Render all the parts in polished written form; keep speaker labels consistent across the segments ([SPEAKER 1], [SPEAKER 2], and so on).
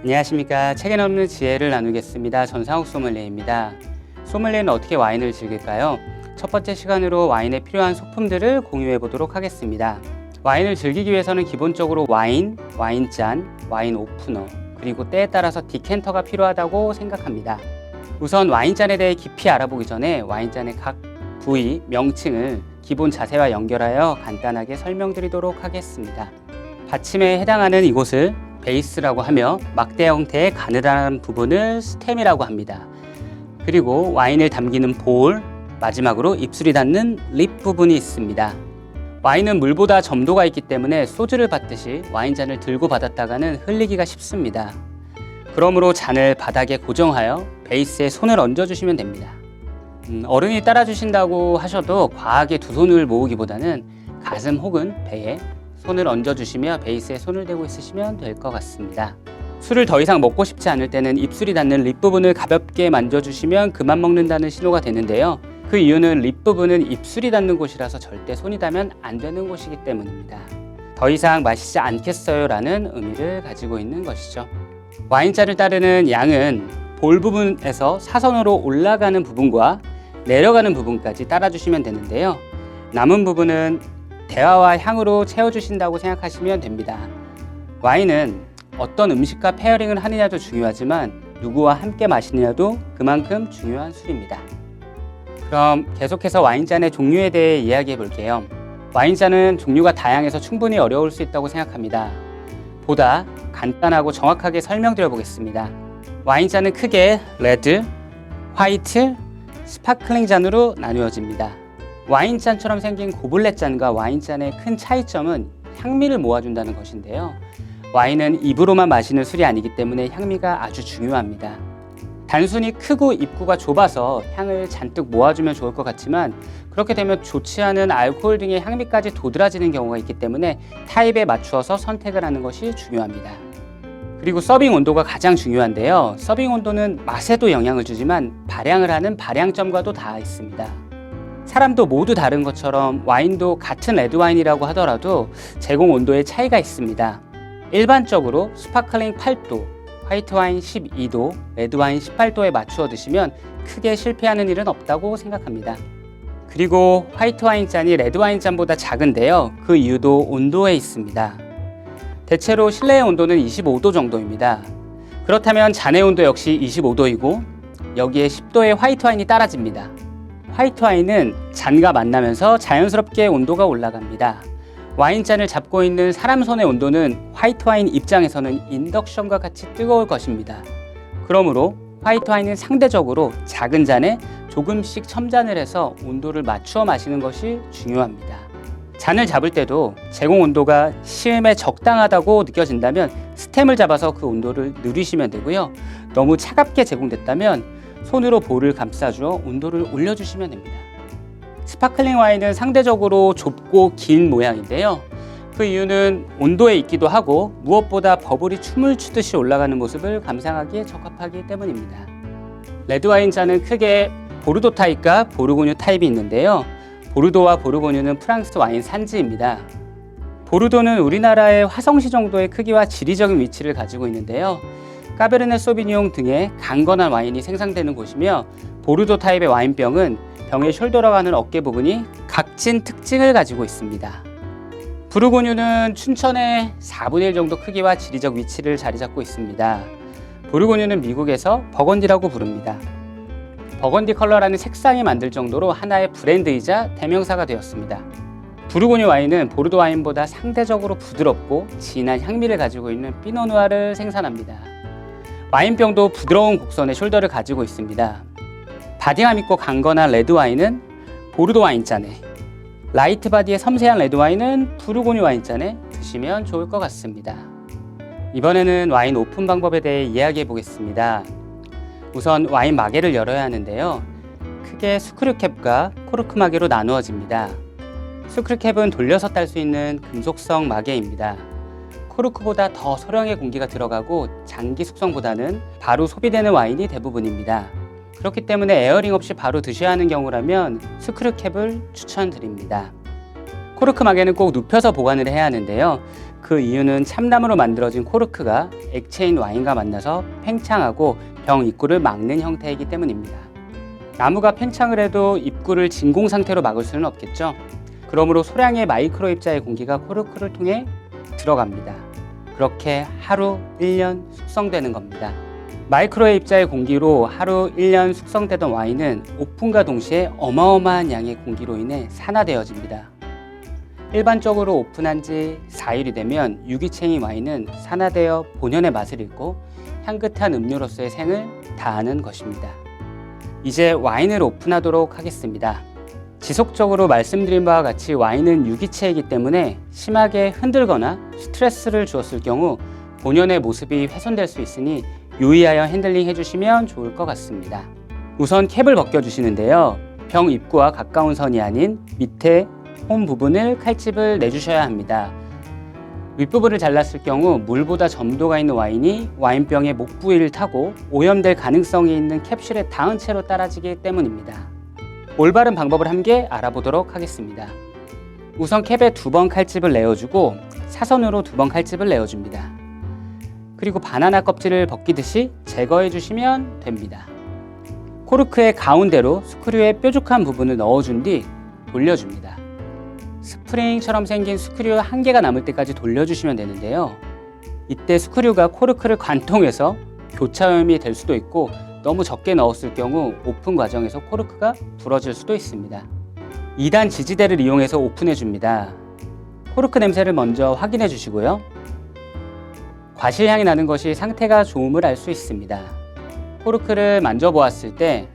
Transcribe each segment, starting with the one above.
[SPEAKER 1] 안녕하십니까. 책에 없는 지혜를 나누겠습니다. 전상욱 소믈리에입니다. 소믈리에는 어떻게 와인을 즐길까요? 첫 번째 시간으로 와인에 필요한 소품들을 공유해 보도록 하겠습니다. 와인을 즐기기 위해서는 기본적으로 와인, 와인잔, 와인 오프너, 그리고 때에 따라서 디캔터가 필요하다고 생각합니다. 우선 와인잔에 대해 깊이 알아보기 전에 와인잔의 각 부위, 명칭을 기본 자세와 연결하여 간단하게 설명드리도록 하겠습니다. 받침에 해당하는 이곳을 베이스라고 하며 막대 형태의 가느다란 부분을 스템이라고 합니다. 그리고 와인을 담기는 볼, 마지막으로 입술이 닿는 립 부분이 있습니다. 와인은 물보다 점도가 있기 때문에 소주를 받듯이 와인잔을 들고 받았다가는 흘리기가 쉽습니다. 그러므로 잔을 바닥에 고정하여 베이스에 손을 얹어주시면 됩니다. 어른이 따라주신다고 하셔도 과하게 두 손을 모으기보다는 가슴 혹은 배에 손을 얹어주시며 베이스에 손을 대고 있으시면 될 것 같습니다. 술을 더 이상 먹고 싶지 않을 때는 입술이 닿는 립 부분을 가볍게 만져주시면 그만 먹는다는 신호가 되는데요. 그 이유는 립 부분은 입술이 닿는 곳이라서 절대 손이 닿으면 안 되는 곳이기 때문입니다. 더 이상 마시지 않겠어요 라는 의미를 가지고 있는 것이죠. 와인잔을 따르는 양은 볼 부분에서 사선으로 올라가는 부분과 내려가는 부분까지 따라주시면 되는데요. 남은 부분은 대화와 향으로 채워주신다고 생각하시면 됩니다. 와인은 어떤 음식과 페어링을 하느냐도 중요하지만 누구와 함께 마시느냐도 그만큼 중요한 술입니다. 그럼 계속해서 와인잔의 종류에 대해 이야기해 볼게요. 와인잔은 종류가 다양해서 충분히 어려울 수 있다고 생각합니다. 보다 간단하고 정확하게 설명드려 보겠습니다. 와인잔은 크게 레드, 화이트, 스파클링 잔으로 나누어집니다. 와인잔처럼 생긴 고블렛 잔과 와인잔의 큰 차이점은 향미를 모아준다는 것인데요. 와인은 입으로만 마시는 술이 아니기 때문에 향미가 아주 중요합니다. 단순히 크고 입구가 좁아서 향을 잔뜩 모아주면 좋을 것 같지만 그렇게 되면 좋지 않은 알코올 등의 향미까지 도드라지는 경우가 있기 때문에 타입에 맞추어서 선택을 하는 것이 중요합니다. 그리고 서빙 온도가 가장 중요한데요. 서빙 온도는 맛에도 영향을 주지만 발향을 하는 발향점과도 닿아 있습니다. 사람도 모두 다른 것처럼 와인도 같은 레드와인이라고 하더라도 제공 온도에 차이가 있습니다. 일반적으로 스파클링 8도, 화이트와인 12도, 레드와인 18도에 맞추어 드시면 크게 실패하는 일은 없다고 생각합니다. 그리고 화이트와인 잔이 레드와인 잔보다 작은데요. 그 이유도 온도에 있습니다. 대체로 실내의 온도는 25도 정도입니다. 그렇다면 잔의 온도 역시 25도이고 여기에 10도의 화이트와인이 따라집니다. 화이트와인은 잔과 만나면서 자연스럽게 온도가 올라갑니다. 와인잔을 잡고 있는 사람 손의 온도는 화이트와인 입장에서는 인덕션과 같이 뜨거울 것입니다. 그러므로 화이트와인은 상대적으로 작은 잔에 조금씩 첨잔을 해서 온도를 맞추어 마시는 것이 중요합니다. 잔을 잡을 때도 제공 온도가 시음에 적당하다고 느껴진다면 스템을 잡아서 그 온도를 누리시면 되고요. 너무 차갑게 제공됐다면 손으로 볼을 감싸주어 온도를 올려주시면 됩니다. 스파클링 와인은 상대적으로 좁고 긴 모양인데요. 그 이유는 온도에 있기도 하고 무엇보다 버블이 춤을 추듯이 올라가는 모습을 감상하기에 적합하기 때문입니다. 레드와인 잔은 크게 보르도 타입과 보르고뉴 타입이 있는데요. 보르도와 보르고뉴는 프랑스 와인 산지입니다. 보르도는 우리나라의 화성시 정도의 크기와 지리적인 위치를 가지고 있는데요. 까베르네 소비뇽 등의 강건한 와인이 생산되는 곳이며 보르도 타입의 와인병은 병의 숄더라고 하는 어깨 부분이 각진 특징을 가지고 있습니다. 부르고뉴는 춘천의 4분의 1 정도 크기와 지리적 위치를 자리 잡고 있습니다. 부르고뉴는 미국에서 버건디라고 부릅니다. 버건디 컬러라는 색상이 만들 정도로 하나의 브랜드이자 대명사가 되었습니다. 부르고뉴 와인은 보르도 와인보다 상대적으로 부드럽고 진한 향미를 가지고 있는 피노누아를 생산합니다. 와인병도 부드러운 곡선의 숄더를 가지고 있습니다. 바디감 있고 강건한 레드와인은 보르도 와인잔에, 라이트 바디의 섬세한 레드와인은 부르고뉴 와인잔에 드시면 좋을 것 같습니다. 이번에는 와인 오픈 방법에 대해 이야기해 보겠습니다. 우선 와인 마개를 열어야 하는데요. 크게 스크류캡과 코르크 마개로 나누어집니다. 스크류캡은 돌려서 딸 수 있는 금속성 마개입니다. 코르크보다 더 소량의 공기가 들어가고 장기 숙성보다는 바로 소비되는 와인이 대부분입니다. 그렇기 때문에 에어링 없이 바로 드셔야 하는 경우라면 스크류캡을 추천드립니다. 코르크 마개는 꼭 눕혀서 보관을 해야 하는데요. 그 이유는 참나무로 만들어진 코르크가 액체인 와인과 만나서 팽창하고 병 입구를 막는 형태이기 때문입니다. 나무가 팽창을 해도 입구를 진공 상태로 막을 수는 없겠죠. 그러므로 소량의 마이크로 입자의 공기가 코르크를 통해 들어갑니다. 그렇게 하루 1년 숙성되는 겁니다. 마이크로의 입자의 공기로 하루 1년 숙성되던 와인은 오픈과 동시에 어마어마한 양의 공기로 인해 산화되어집니다. 일반적으로 오픈한 지 4일이 되면 유기체인 와인은 산화되어 본연의 맛을 잃고 향긋한 음료로서의 생을 다하는 것입니다. 이제 와인을 오픈하도록 하겠습니다. 지속적으로 말씀드린 바와 같이 와인은 유기체이기 때문에 심하게 흔들거나 스트레스를 주었을 경우 본연의 모습이 훼손될 수 있으니 유의하여 핸들링 해주시면 좋을 것 같습니다. 우선 캡을 벗겨주시는데요. 병 입구와 가까운 선이 아닌 밑에 홈 부분을 칼집을 내주셔야 합니다. 윗부분을 잘랐을 경우 물보다 점도가 있는 와인이 와인병의 목 부위를 타고 오염될 가능성이 있는 캡슐에 닿은 채로 따라지기 때문입니다. 올바른 방법을 함께 알아보도록 하겠습니다. 우선 캡에 2번 칼집을 내어주고 사선으로 2번 칼집을 내어줍니다. 그리고 바나나 껍질을 벗기듯이 제거해 주시면 됩니다. 코르크의 가운데로 스크류의 뾰족한 부분을 넣어준 뒤 돌려줍니다. 스프링처럼 생긴 스크류 1개가 남을 때까지 돌려주시면 되는데요. 이때 스크류가 코르크를 관통해서 교차오염이 될 수도 있고 너무 적게 넣었을 경우 오픈 과정에서 코르크가 부러질 수도 있습니다. 2단 지지대를 이용해서 오픈해 줍니다. 코르크 냄새를 먼저 확인해 주시고요. 과실향이 나는 것이 상태가 좋음을 알 수 있습니다. 코르크를 만져보았을 때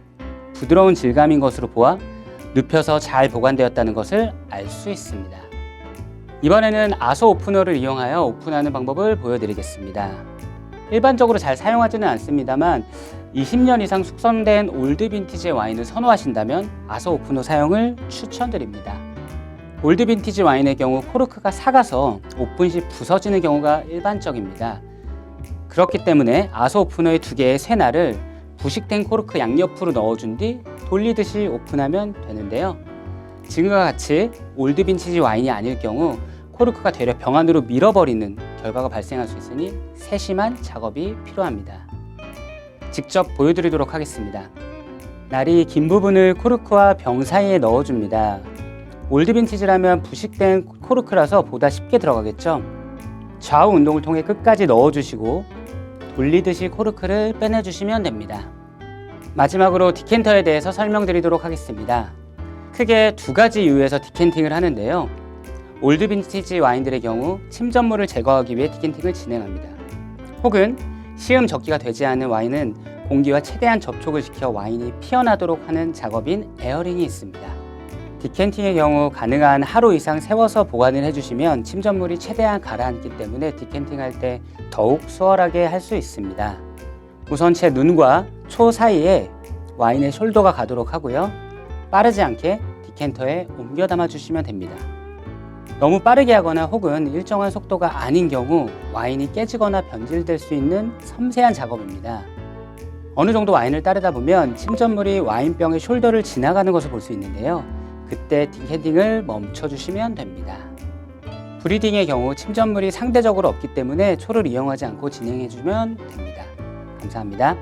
[SPEAKER 1] 부드러운 질감인 것으로 보아 눕혀서 잘 보관되었다는 것을 알 수 있습니다. 이번에는 아소 오프너를 이용하여 오픈하는 방법을 보여드리겠습니다. 일반적으로 잘 사용하지는 않습니다만 20년 이상 숙성된 올드 빈티지 와인을 선호하신다면 아소 오프너 사용을 추천드립니다. 올드 빈티지 와인의 경우 코르크가 삭아서 오픈 시 부서지는 경우가 일반적입니다. 그렇기 때문에 아소 오프너의 2개의 쇠날을 부식된 코르크 양옆으로 넣어준 뒤 돌리듯이 오픈하면 되는데요. 지금과 같이 올드 빈티지 와인이 아닐 경우 코르크가 되려 병 안으로 밀어버리는 결과가 발생할 수 있으니 세심한 작업이 필요합니다. 직접 보여드리도록 하겠습니다. 날이 긴 부분을 코르크와 병 사이에 넣어줍니다. 올드 빈티지라면 부식된 코르크라서 보다 쉽게 들어가겠죠. 좌우 운동을 통해 끝까지 넣어주시고 돌리듯이 코르크를 빼내주시면 됩니다. 마지막으로 디켄터에 대해서 설명드리도록 하겠습니다. 크게 2가지 이유에서 디켄팅을 하는데요. 올드 빈티지 와인들의 경우 침전물을 제거하기 위해 디켄팅을 진행합니다. 혹은 시음 적기가 되지 않은 와인은 공기와 최대한 접촉을 시켜 와인이 피어나도록 하는 작업인 에어링이 있습니다. 디켄팅의 경우 가능한 하루 이상 세워서 보관을 해주시면 침전물이 최대한 가라앉기 때문에 디켄팅할 때 더욱 수월하게 할 수 있습니다. 우선 제 눈과 초 사이에 와인의 숄더가 가도록 하고요. 빠르지 않게 디켄터에 옮겨 담아 주시면 됩니다. 너무 빠르게 하거나 혹은 일정한 속도가 아닌 경우 와인이 깨지거나 변질될 수 있는 섬세한 작업입니다. 어느 정도 와인을 따르다 보면 침전물이 와인병의 숄더를 지나가는 것을 볼 수 있는데요. 그때 디켄팅을 멈춰주시면 됩니다. 브리딩의 경우 침전물이 상대적으로 없기 때문에 초를 이용하지 않고 진행해주면 됩니다. 감사합니다.